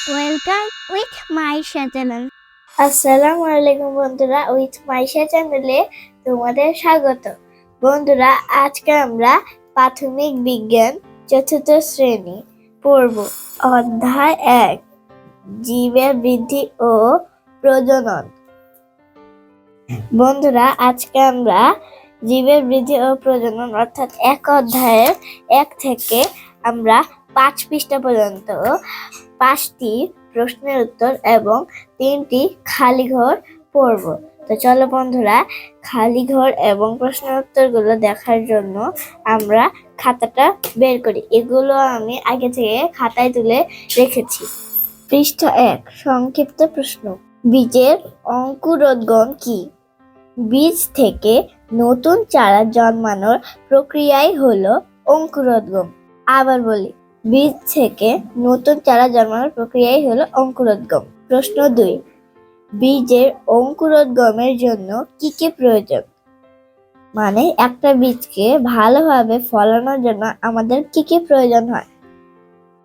Welcome with my channel. আসসালামু আলাইকুম বন্ধুরা, উইথ মাইশা চ্যানেলে তোমাদের স্বাগত। বন্ধুরা, আজকে আমরা প্রাথমিক বিজ্ঞান চতুর্থ শ্রেণী পড়ব। অধ্যায় 1, জীবের বৃদ্ধি ও প্রজনন। বন্ধুরা, আজকে আমরা জীবের বৃদ্ধি ও প্রজনন অর্থাৎ এক অধ্যায়ের 1 থেকে আমরা 5 পৃষ্ঠা পর্যন্ত 5টি প্রশ্নের উত্তর এবং 3টি খালি ঘর পড়ব। তো চলো বন্ধুরা, খালি ঘর এবং প্রশ্নের উত্তরগুলো দেখার জন্য আমরা খাতাটা বের করি। এগুলো আমি আগে থেকে খাতায় তুলে রেখেছি। পৃষ্ঠা 1, সংক্ষিপ্ত প্রশ্ন। বীজের অঙ্কুরোদ্গম কি? বীজ থেকে নতুন চারা জন্মানোর প্রক্রিয়াই হলো অঙ্কুরোদ্গম। আবার বলি, বীজ থেকে নতুন চারা জন্মানোর প্রক্রিয়াই হলো অঙ্কুরোদ্গম। প্রশ্ন 2, বীজের অঙ্কুরোদ্গমের জন্য কি কি প্রয়োজন? মানে একটা বীজকে ভালোভাবে ফলানোর জন্য আমাদের কি কি প্রয়োজন হয়?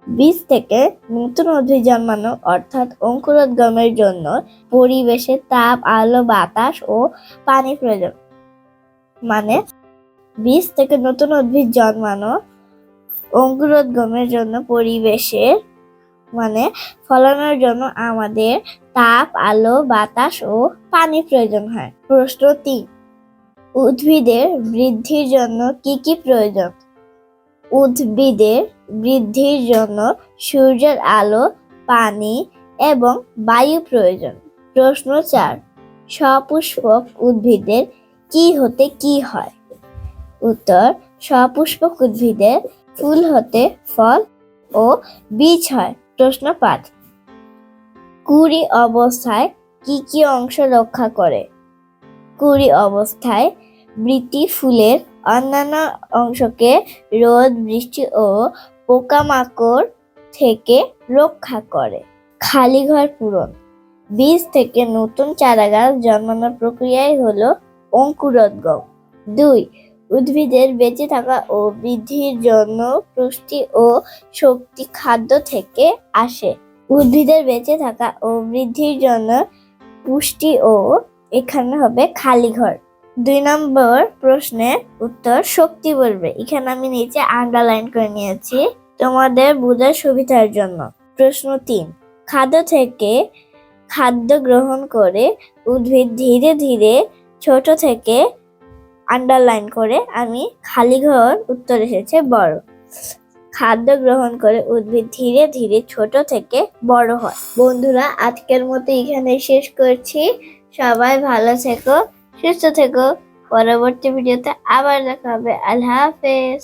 বীজ থেকে নতুন উদ্ভিদ জন্মানো অর্থাৎ অঙ্কুরোদ্গমের জন্য পরিবেশের তাপ, আলো, বাতাস ও পানি প্রয়োজন। মানে বীজ থেকে নতুন উদ্ভিদ জন্মানো অঙ্কুরোদ্গমের জন্য পরিবেশের ফলানোর জন্য আমাদের তাপ, আলো, বাতাস ও পানি প্রয়োজন হয়। প্রশ্ন 3, উদ্ভিদের বৃদ্ধির জন্য কি কি প্রয়োজন? উদ্ভিদের বৃদ্ধির জন্য সূর্যের আলো, পানি এবং বায়ু প্রয়োজন। প্রশ্ন 4, সপুষ্পক উদ্ভিদের কি হতে কি হয়? উত্তর, সপুষ্পক উদ্ভিদের ফুল হতে ফল ও বীজ হয়। প্রশ্ন 5, কুঁড়ি অবস্থায় কি কি অংশ রক্ষা করে? কুঁড়ি অবস্থায় বৃতি ফুলের অন্যান্য অংশকে রোদ, বৃষ্টি ও পোকামাকড় থেকে রক্ষা করে। খালি ঘর পূরণ। বীজ থেকে নতুন চারাগাছ জন্মানোর প্রক্রিয়াই হলো অঙ্কুরোদ্গম। 2, উদ্ভিদের বেঁচে থাকা ও বৃদ্ধির জন্য পুষ্টি ও শক্তি খাদ্য থেকে আসে। উদ্ভিদের বেঁচে থাকা ও বৃদ্ধির জন্য পুষ্টি ও এখানে হবে খালি ঘর। 2 নম্বর প্রশ্নের উত্তর শক্তি বলবে। এখানে আমি নিচে আন্ডারলাইন করে নিয়েছি তোমাদের বোঝার সুবিধার জন্য। প্রশ্ন 3, খাদ্য থেকে খাদ্য গ্রহণ করে উদ্ভিদ ধীরে ধীরে ছোট থেকে আন্ডারলাইন করে আমি খালি ঘর উত্তর এসেছে বড়। খাদ্য গ্রহণ করে উদ্ভিদ ধীরে ধীরে ছোট থেকে বড় হয়। বন্ধুরা, আজকের মতো এখানে শেষ করছি। সবাই ভালো থেকো, সুস্থ থেকো। পরবর্তী ভিডিওতে আবার দেখা হবে। আল্লাহ হাফেজ।